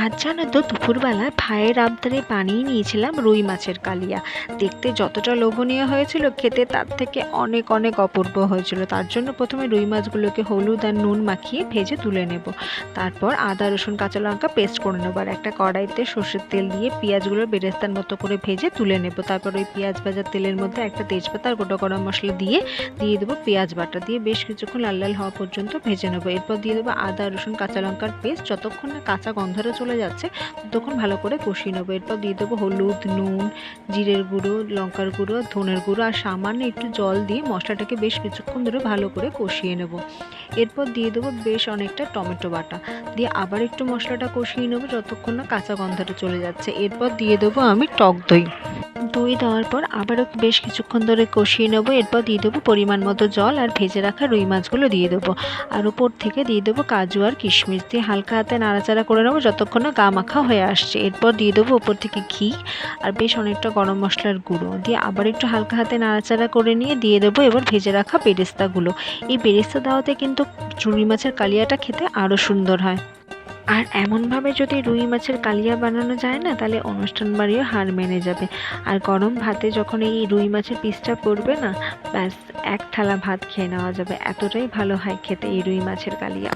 আজ জানো তো দুপুরবেলা ভাইয়ের আবদারে বানিয়ে নিয়েছিলাম রুই মাছের কালিয়া। দেখতে যতটা লোভনীয় হয়েছিল, খেতে তার থেকে অনেক অনেক অপূর্ব হয়েছিল। তার জন্য প্রথমে রুই মাছগুলোকে হলুদ আর নুন মাখিয়ে ভেজে তুলে নেব। তারপর আদা রসুন কাঁচা লঙ্কা পেস্ট করে নেবো, আর একটা কড়াইতে সর্ষের তেল দিয়ে পেঁয়াজগুলো বেরেস্তার মতো করে ভেজে তুলে নেব। তারপর ওই পেঁয়াজ ভাজার তেলের মধ্যে একটা তেজপাতা আর গোটা গরম মশলা দিয়ে দেবো পেঁয়াজ বাটা, দিয়ে বেশ কিছুক্ষণ লাল লাল হওয়া পর্যন্ত ভেজে নেবো। এরপর দিয়ে দেবো আদা রসুন কাঁচা লঙ্কার পেস্ট। যতক্ষণ না কাঁচা গন্ধটা চলে যাচ্ছে ততক্ষণ ভালো করে কষিয়ে নেবো। এরপর দিয়ে দেবো হলুদ, নুন, জিরের গুঁড়ো, লঙ্কার গুঁড়ো, ধনের গুঁড়ো আর সামান্য একটু জল দিয়ে মশলাটাকে বেশ কিছুক্ষণ ধরে ভালো করে কষিয়ে নেব। এরপর দিয়ে দেবো বেশ অনেকটা টমেটো বাটা, দিয়ে আবার একটু মশলাটা কষিয়ে নেবো যতক্ষণ না কাঁচা গন্ধটা চলে যাচ্ছে। এরপর দিয়ে দেবো আমি টক দই। দই দেওয়ার পর আবারও বেশ কিছুক্ষণ ধরে কষিয়ে নেবো। এরপর দিয়ে দেবো পরিমাণ মতো জল, আর ভেজে রাখা রুই মাছগুলো দিয়ে দেবো, আর উপর থেকে দিয়ে দেবো কাজু আর কিশমিশ, দিয়ে হালকা হাতে নাড়াচাড়া করে নেবো যতক্ষণ না গা মাখা হয়ে আসছে। এরপর দিয়ে দেবো উপর থেকে ঘি আর বেশ অনেকটা গরম মশলার গুঁড়ো, দিয়ে আবার একটু হালকা হাতে নাড়াচাড়া করে নিয়ে দিয়ে দেবো এবার ভেজে রাখা বেরেস্তাগুলো। এই বেরেস্তা দেওয়াতে কিন্তু রুই মাছের কালিয়াটা খেতে আরও সুন্দর হয়। আর এমনভাবে যদি রুই মাছের কালিয়া বানানো যায় না, তাহলে অনুষ্ঠান বাড়িও হার মেনে যাবে। আর গরম ভাতে যখন এই রুই মাছের পিসটা পড়বে না, ব্যাস এক থালা ভাত খেয়ে নেওয়া যাবে, এতটাই ভালো হয় খেতে এই রুই মাছের কালিয়া।